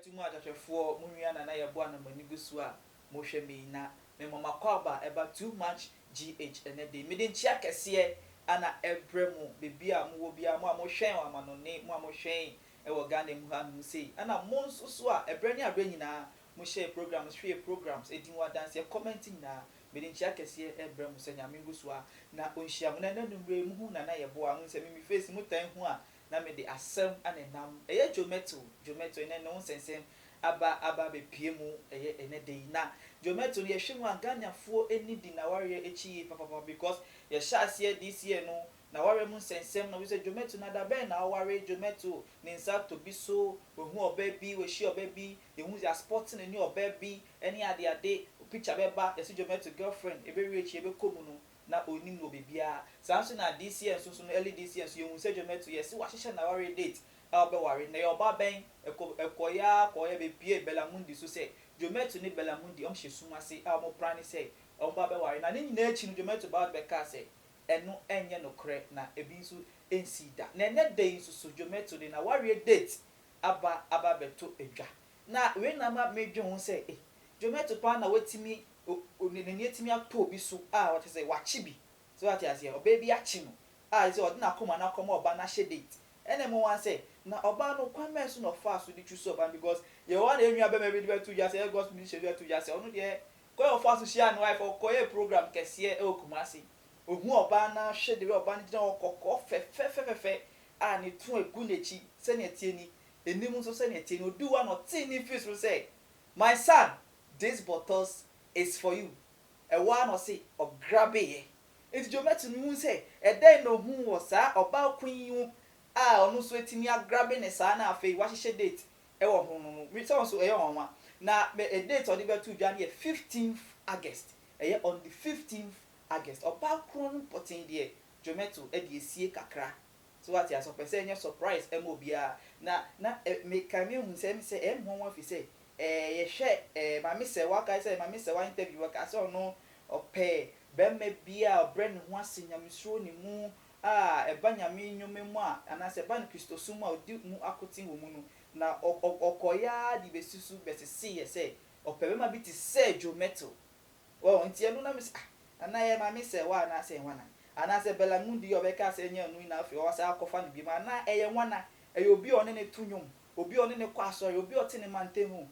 too much for Muniana na Yabuana Manigusua, Moshe Mina, Mama Kwaba, about too much GH and a day. Midin check a see Anna Ebremo, Bibia, Mubia, Mammo Shane, Mamma name, Mammo Shane, a Wagane Muhan say, Anna Mons Uswa, a Brenia Renina, Moshe programs, 3 programs, 18 what dance, commenting now. Midin check a see Ebremo, Senya Minguswa, na Unshamana, Muhuna, Yaboa, Semi face Mutan Hua. Na me de asem anenam eye Mettle ene nonsense aba be piemu eye ene de na Mettle ye hwemu aganyafo eni di na ware echi papa because ye Selassie this year no na ware mu sensem na we say Mettle na da ben na ware Mettle ni nsa to bi so we hu oba bi we hye oba bi ye hu ya sporting ni oba bi eni ade picture be ba ye say Mettle girlfriend e be reach e be komu no na onim no bebia sanso na this year so early this year so you say Mettle yes wa hye na worry date e be worry na your ba ben ekoya be pie belamundi so say Mettle ni belamundi hye suma say mo plan say ba be worry na ni nyina echi no Mettle ba be ka say eno enye no kre na ebi nso ensida na ene day so Mettle ni na worry date aba beto edwa na we na ma medwe ho say Mettle pa na watimi oneneni etimi ato obi so what say wachi bi so what you say o baby achi no say odina koma na koma oba na she date ene mo wan say na oba no kwan men so no fast with the choose oba because ye wan enwa be maybe be 2 years e go me she 2 years onu de ko your fast share no wife or ko e program kese e okumasi ohu oba na she de oba ni gina okoko fe ni tun egu nechi se ne tie ni enimu so se ne tie ni odu wa no tin ni feel so say my son these bottles is for you. A one or say or grab it. It's Mettle moon say a day no who was about queen you no sweating me grabbing a son of a wash date. We also a young one. Now a date on the 2 January 15th August. A year on the 15th August. About crown potting dear Mettle Eddie see kakra. So what you are saying surprise MOBR. Now make Camille say M1 if you say. Ye share mama say what I say mama say one interview work I saw no or pay ben me bia or brand once in yamisro ni mu e banyame nyomemwa ana se ban Kristo suma odi mu akotin wo mu no na okoya di besusu bese see say or pebe ma biti say Mettle well nti enu na me ana ye mama say wa na say wana ana se belamundi obeka say nya nu na afi o say akofa ni bi ma na eye wana e obi one ne tunwom obi one ne kwa so obi otene mantemu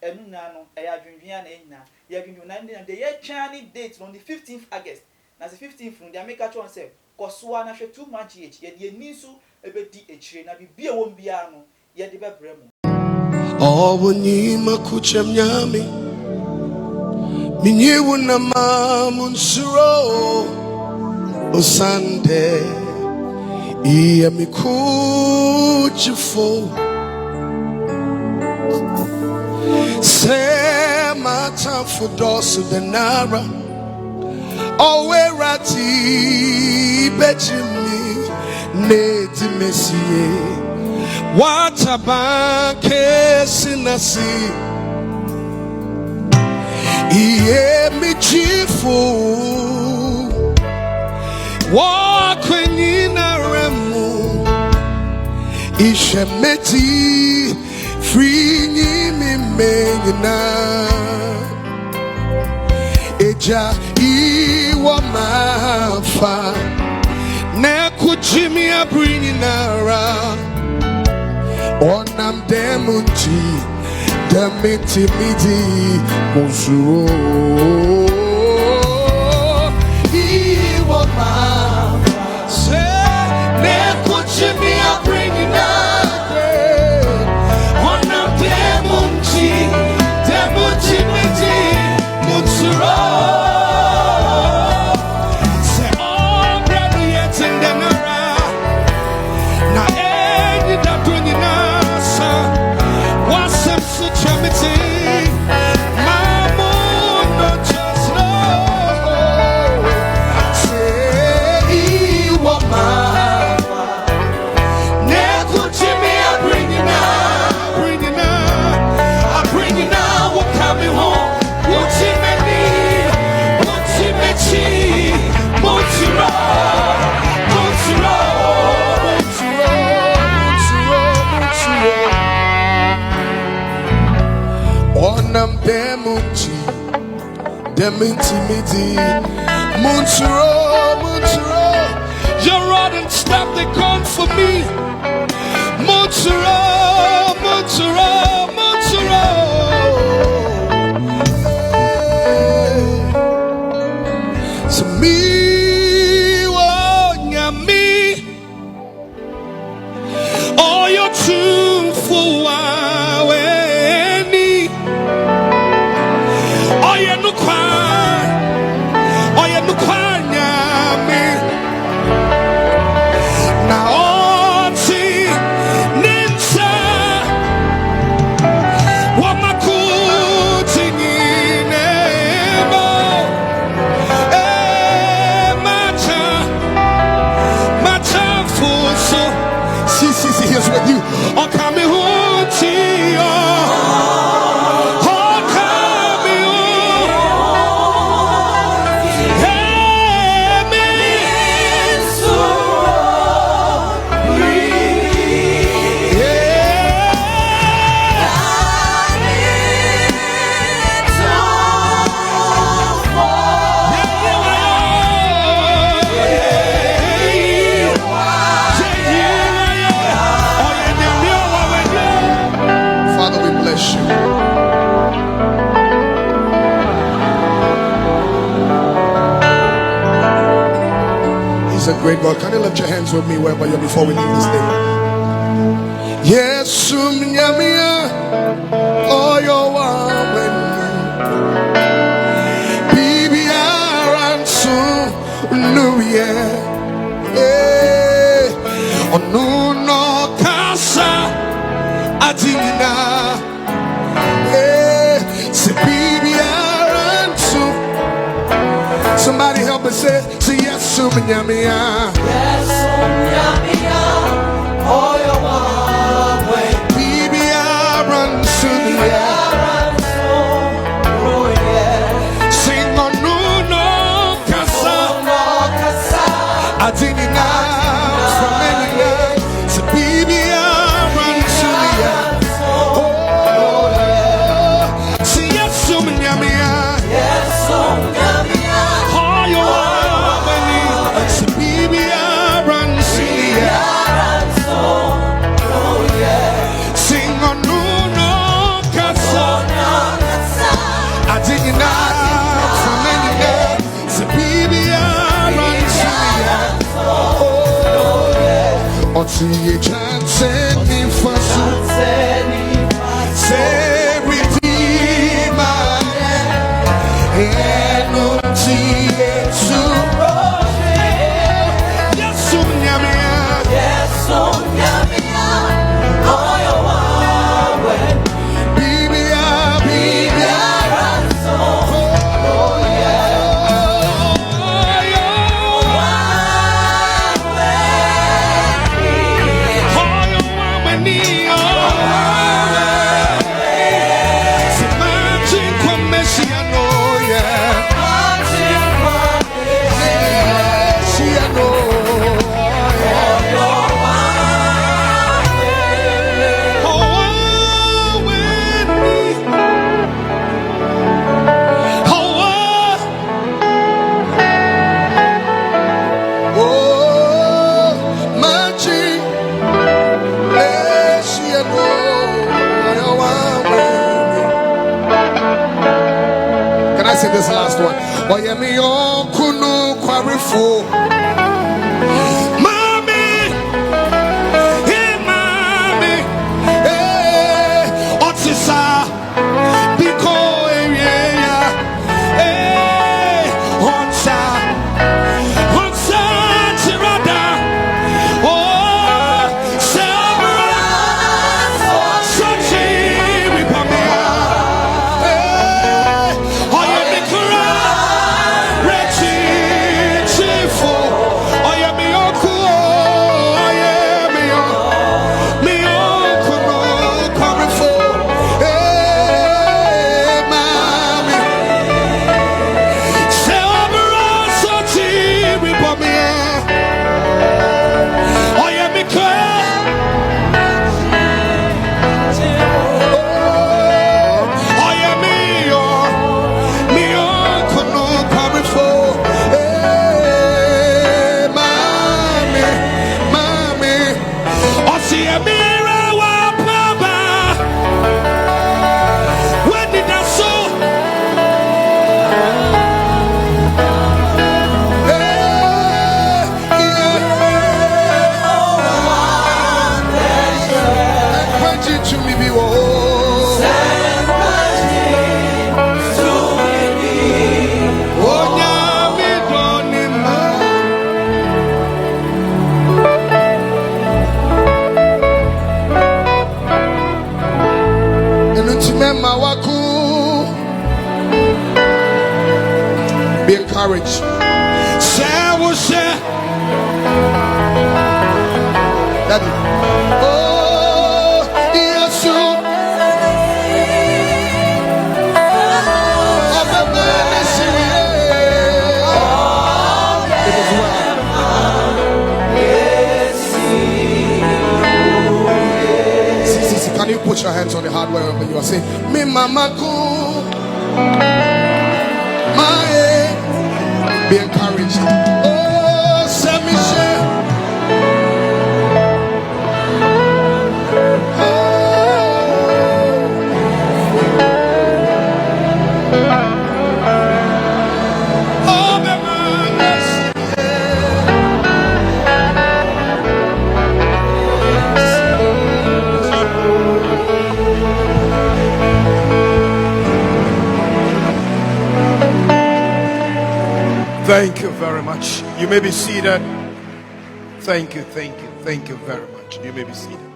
enu na no e adwendwen na nyina ye adwendwen na ndi na de ye twani date on the 15th August na the 15th no de make a chon say kosoa na hwe too much ye de ni so ebedi echire na bibia won bia no ye de bebre mu Obuni makuchem nyami minyewu na mamunsuro osande iye mikuchifo say my time for dos the nara always rati bejimi neti mesie watabanke sinasi iye michifu wakwenina remu ishemeti free me menina eja iwa mafa na kuchimi abrini nara onam demunti demiti midi monsuro iwa mafa se na kuchimi abrini nara just intimidity. Monturo, your rod and staff they come for me. Monturo. To me, oh, you're too for any. Oh, you're no cry. Oh, you're no cry, me. Now, oh, see, Ninja. What my good thing in my time for so. See, here's what you are coming home to you. He's a great God. Can you lift your hands with me wherever you're before we leave this day? Yes, oh, you're one. Baby, I so no, yeah. Oh, no, casa, Adina. Say, baby, I so. Somebody help us say yes, Suminyamia. Yes, Suminyamia. Oh, you're one way. Baby, I run soon. Sing on no casa. I didn't know from anywhere. So, baby, I run soon. Oh, say yes, Suminyamia. Yes, Suminyamia. See a chance and me for say redeemer and no see so yes so nyamia oh you want baby oh this last one. Oh, yeah, me on kunu kwarifu. Mommy, hey, mommy, hey, otisa, biko, yeah, hey, onsa, tirada, oh, sabra, sachi, wipamia. For encouraged. Share will share. Daddy. Oh, yes, you. It is well. See, can you put your hands on the heart wherever you are? Say, me mama cool. Be encouraged. Oh, Saint Michel. Oh, the madness. Thank you very much. You may be seated. Thank you very much. You may be seated.